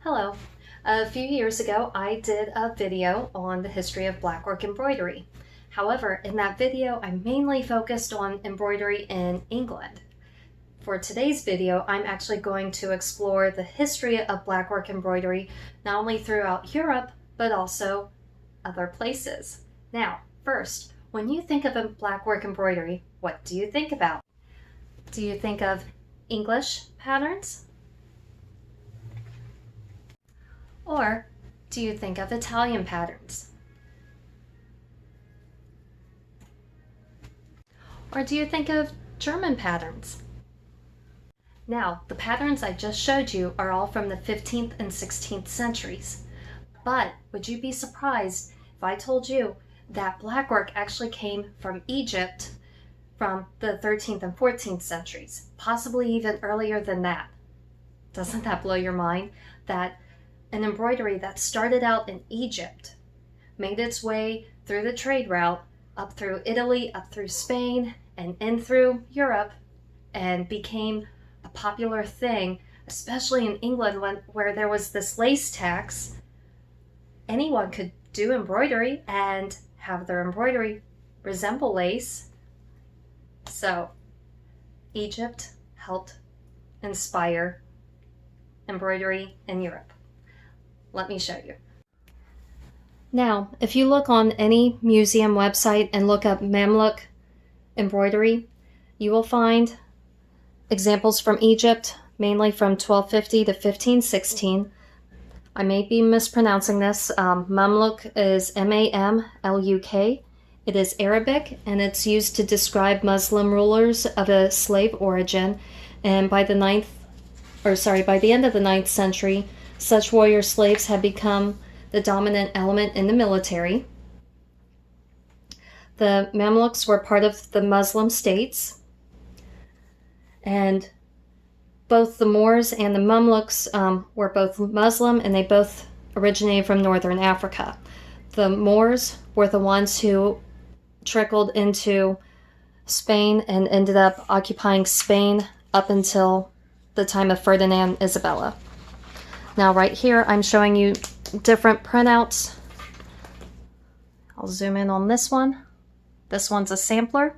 Hello. A few years ago, I did a video on the history of Blackwork embroidery. However, in that video, I mainly focused on embroidery in England. For today's video, I'm actually going to explore the history of Blackwork embroidery, not only throughout Europe, but also other places. Now, first, when you think of a Blackwork embroidery, what do you think about? Do you think of English patterns? Or do you think of Italian patterns? Or do you think of German patterns? Now, the patterns I just showed you are all from the 15th and 16th centuries. But would you be surprised if I told you that Blackwork actually came from Egypt from the 13th and 14th centuries, possibly even earlier than that? Doesn't that blow your mind? That an embroidery that started out in Egypt made its way through the trade route up through Italy, up through Spain, and in through Europe, and became a popular thing, especially in England where there was this lace tax. Anyone could do embroidery and have their embroidery resemble lace. So Egypt helped inspire embroidery in Europe. Let me show you. Now, if you look on any museum website and look up Mamluk embroidery, you will find examples from Egypt, mainly from 1250 to 1516. I may be mispronouncing this. Mamluk is M-A-M-L-U-K. It is Arabic, and it's used to describe Muslim rulers of a slave origin. And by the end of the 9th century, such warrior slaves had become the dominant element in the military. The Mamluks were part of the Muslim states, and both the Moors and the Mamluks were both Muslim, and they both originated from northern Africa. The Moors were the ones who trickled into Spain and ended up occupying Spain up until the time of Ferdinand and Isabella. Now right here, I'm showing you different printouts. I'll zoom in on this one. This one's a sampler.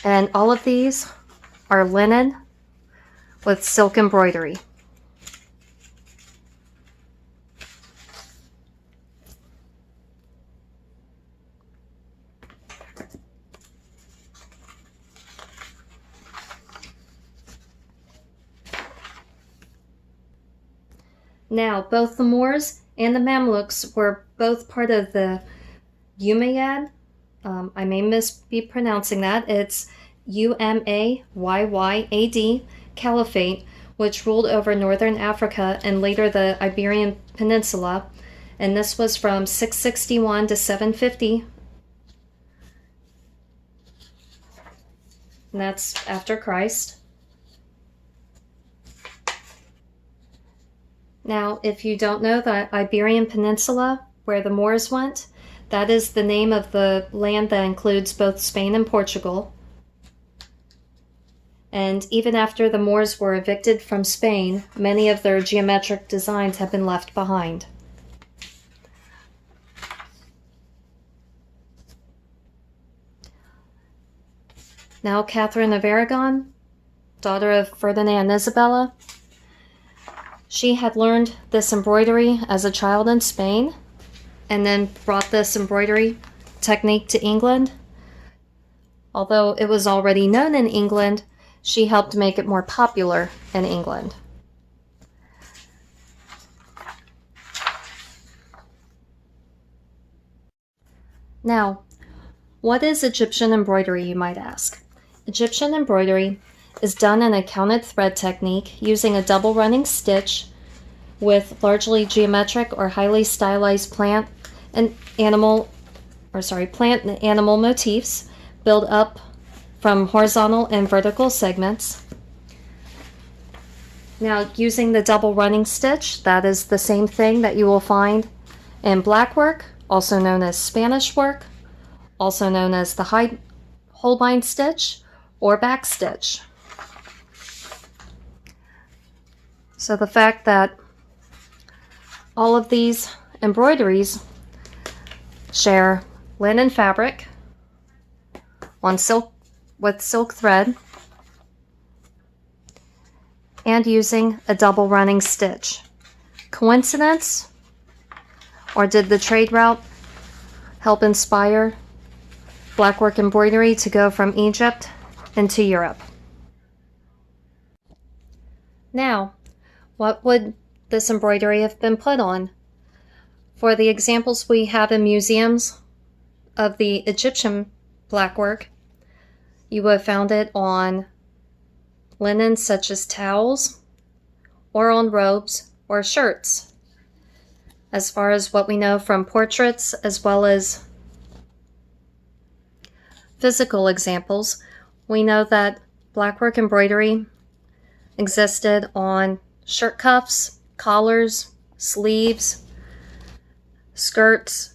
And all of these are linen with silk embroidery. Now, both the Moors and the Mamluks were both part of the Umayyad. I may be pronouncing that. It's Umayyad Caliphate, which ruled over northern Africa and later the Iberian Peninsula. And this was from 661 to 750. And that's after Christ. Now, if you don't know the Iberian Peninsula, where the Moors went, that is the name of the land that includes both Spain and Portugal. And even after the Moors were evicted from Spain, many of their geometric designs have been left behind. Now, Catherine of Aragon, daughter of Ferdinand and Isabella, she had learned this embroidery as a child in Spain and then brought this embroidery technique to England. Although it was already known in England, she helped make it more popular in England. Now, what is Egyptian embroidery, you might ask? Egyptian embroidery is done in a counted thread technique using a double running stitch with largely geometric or highly stylized plant and animal motifs built up from horizontal and vertical segments. Now, using the double running stitch, that is the same thing that you will find in blackwork, also known as Spanish work, also known as the Holbein stitch or back stitch. So the fact that all of these embroideries share linen fabric on silk with silk thread and using a double running stitch. Coincidence? Or did the trade route help inspire Blackwork embroidery to go from Egypt into Europe? Now, what would this embroidery have been put on? For the examples we have in museums of the Egyptian blackwork, you would have found it on linen such as towels, or on robes or shirts. As far as what we know from portraits as well as physical examples, we know that blackwork embroidery existed on shirt cuffs, collars, sleeves, skirts,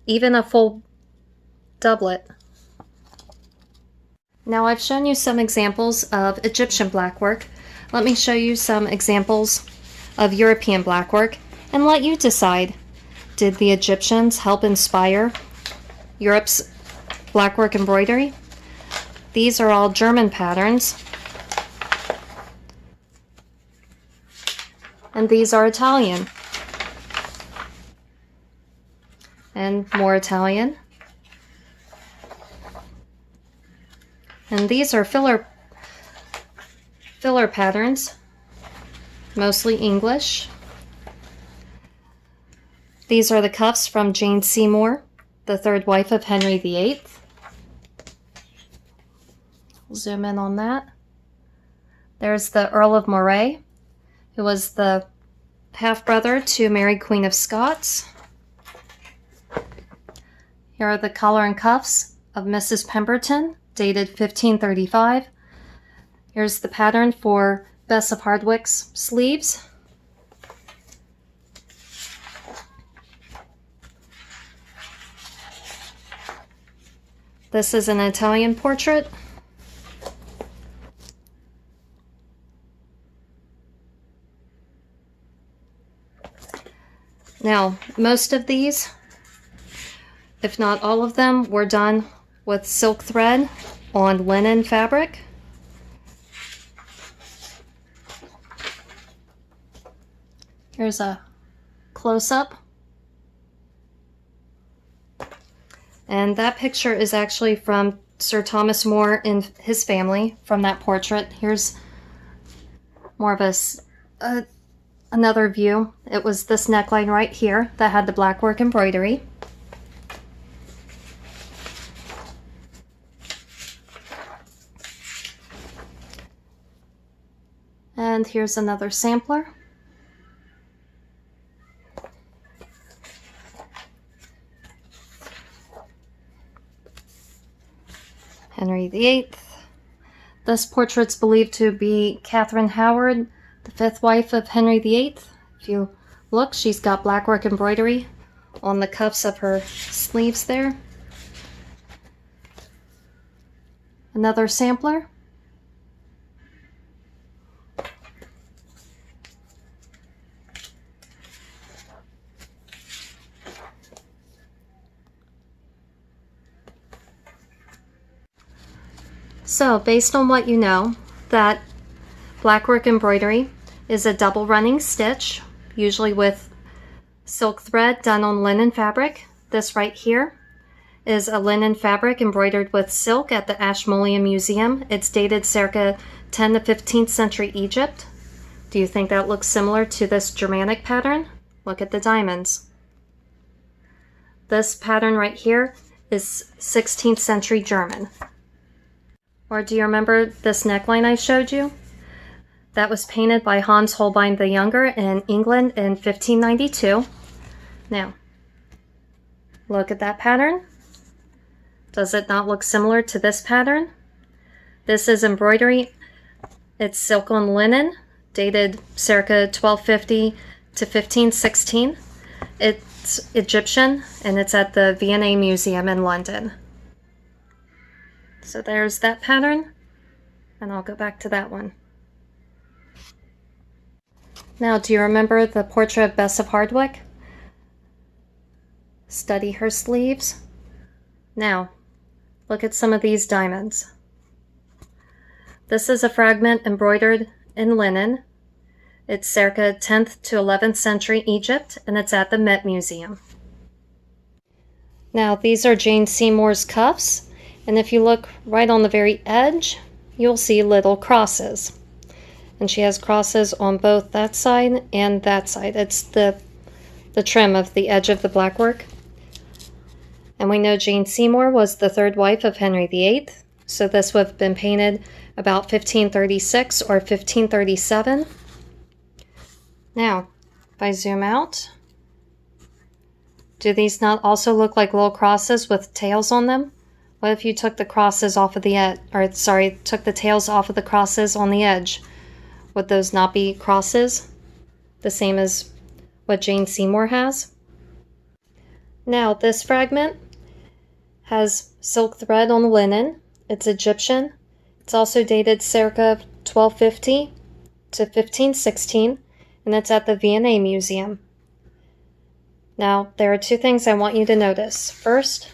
even a full doublet. Now I've shown you some examples of Egyptian blackwork. Let me show you some examples of European blackwork and let you decide, did the Egyptians help inspire Europe's blackwork embroidery? These are all German patterns, and these are Italian, and more Italian, and these are filler patterns, mostly English. These are the cuffs from Jane Seymour, the third wife of Henry VIII. Zoom in on that. There's the Earl of Moray, who was the half-brother to Mary Queen of Scots. Here are the collar and cuffs of Mrs. Pemberton, dated 1535. Here's the pattern for Bess of Hardwicke's sleeves. This is an Italian portrait. Now, most of these, if not all of them, were done with silk thread on linen fabric. Here's a close-up. And that picture is actually from Sir Thomas More and his family from that portrait. Here's more of another view. It was this neckline right here that had the blackwork embroidery. And here's another sampler. Henry VIII. This portrait's believed to be Catherine Howard, the fifth wife of Henry VIII. If you look, she's got blackwork embroidery on the cuffs of her sleeves there. Another sampler. So, based on what you know, that blackwork embroidery is a double running stitch, usually with silk thread done on linen fabric. This right here is a linen fabric embroidered with silk at the Ashmolean Museum. It's dated circa 10th to 15th century Egypt. Do you think that looks similar to this Germanic pattern? Look at the diamonds. This pattern right here is 16th century German. Or do you remember this neckline I showed you? That was painted by Hans Holbein the Younger in England in 1592. Now, look at that pattern. Does it not look similar to this pattern? This is embroidery. It's silk on linen, dated circa 1250 to 1516. It's Egyptian, and it's at the V&A Museum in London. So there's that pattern, and I'll go back to that one. Now, do you remember the portrait of Bess of Hardwick? Study her sleeves. Now, look at some of these diamonds. This is a fragment embroidered in linen. It's circa 10th to 11th century Egypt, and it's at the Met Museum. Now, these are Jane Seymour's cuffs, and if you look right on the very edge, you'll see little crosses. And she has crosses on both that side and that side. It's the trim of the edge of the blackwork. And we know Jane Seymour was the third wife of Henry VIII, so this would have been painted about 1536 or 1537. Now, if I zoom out, do these not also look like little crosses with tails on them? What if you took the crosses off of the edge, or sorry, took the tails off of the crosses on the edge? Would those not be crosses? The same as what Jane Seymour has? Now, this fragment has silk thread on the linen. It's Egyptian. It's also dated circa 1250 to 1516, and it's at the V&A Museum. Now, there are two things I want you to notice. First,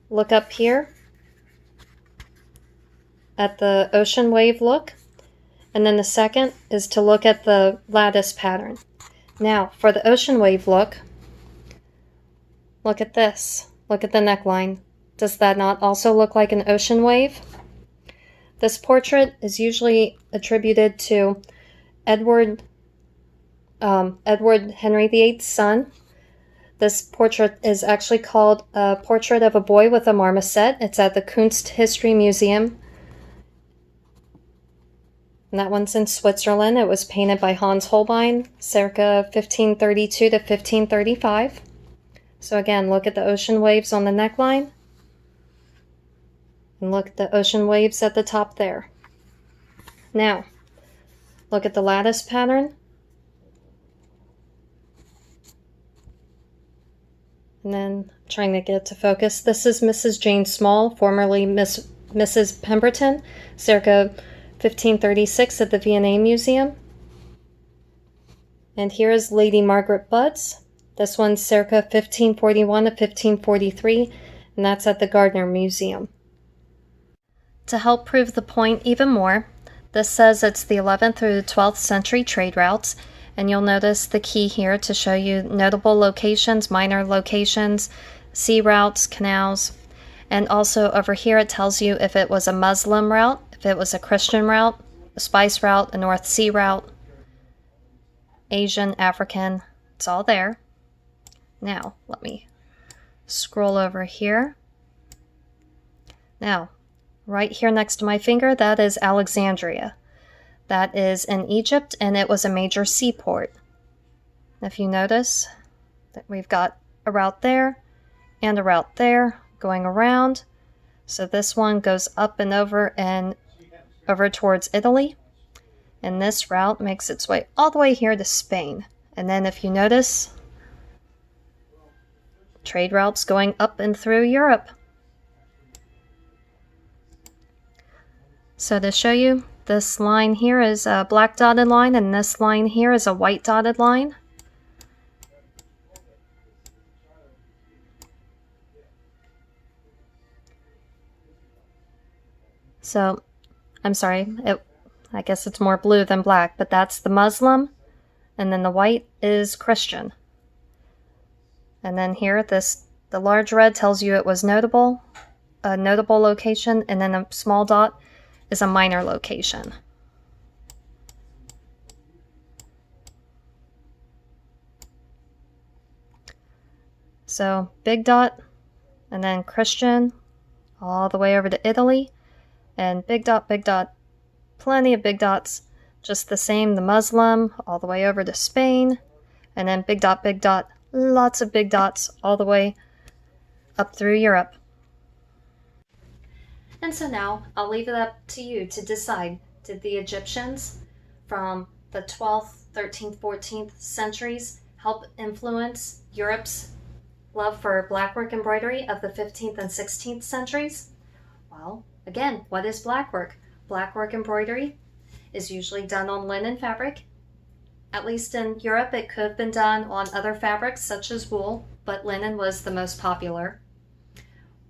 look up here at the ocean wave look, and then the second is to look at the lattice pattern. Now, for the ocean wave look at this. Look at the neckline. Does that not also look like an ocean wave? This portrait is usually attributed to Edward Henry VIII's son. This portrait is actually called a Portrait of a Boy with a Marmoset. It's at the Kunsthistorie Museum. And that one's in Switzerland. It was painted by Hans Holbein, circa 1532 to 1535. So again, look at the ocean waves on the neckline. And look at the ocean waves at the top there. Now, look at the lattice pattern. And then trying to get it to focus. This is Mrs. Jane Small, formerly Mrs. Pemberton, circa 1536 at the V&A Museum. And here is Lady Margaret Budds. This one's circa 1541 to 1543, and that's at the Gardner Museum. To help prove the point even more, this says it's the 11th through the 12th century trade routes, and you'll notice the key here to show you notable locations, minor locations, sea routes, canals, and also over here it tells you if it was a Muslim route, if it was a Christian route, a spice route, a North Sea route, Asian, African, it's all there. Now, let me scroll over here. Now, right here next to my finger, that is Alexandria. That is in Egypt, and it was a major seaport. If you notice that we've got a route there and a route there going around. So this one goes up and over towards Italy. And this route makes its way all the way here to Spain. And then if you notice, trade routes going up and through Europe. So to show you, this line here is a black dotted line, and this line here is a white dotted line. So, I'm sorry, I guess it's more blue than black, but that's the Muslim, and then the white is Christian. And then here, the large red tells you it was a notable location, and then a small dot is a minor location. So big dot, and then Christian, all the way over to Italy, and big dot, plenty of big dots, just the same, the Muslim, all the way over to Spain, and then big dot, lots of big dots, all the way up through Europe. And so now, I'll leave it up to you to decide, did the Egyptians from the 12th, 13th, 14th centuries help influence Europe's love for blackwork embroidery of the 15th and 16th centuries? Well, again, what is blackwork? Blackwork embroidery is usually done on linen fabric. At least in Europe, it could have been done on other fabrics such as wool, but linen was the most popular.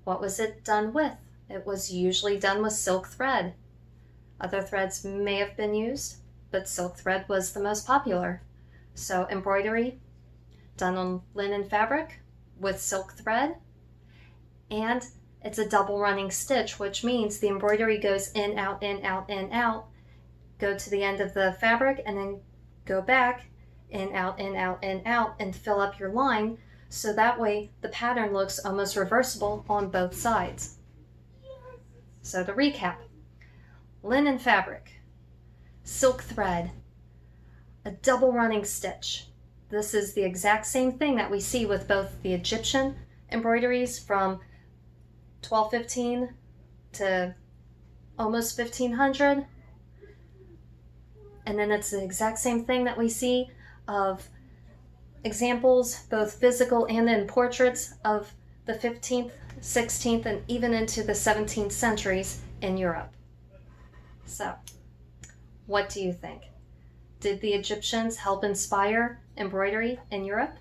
What was it done with? It was usually done with silk thread. Other threads may have been used, but silk thread was the most popular. So embroidery done on linen fabric with silk thread, and it's a double running stitch, which means the embroidery goes in, out, in, out, in, out, go to the end of the fabric, and then go back, in, out, in, out, in, out, and fill up your line, so that way the pattern looks almost reversible on both sides. So to recap, linen fabric, silk thread, a double running stitch. This is the exact same thing that we see with both the Egyptian embroideries from 1215 to almost 1500. And then it's the exact same thing that we see of examples, both physical and in portraits, of the 15th, 16th, and even into the 17th centuries in Europe. So, what do you think? Did the Egyptians help inspire embroidery in Europe?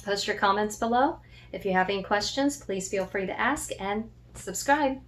Post your comments below. If you have any questions, please feel free to ask and subscribe.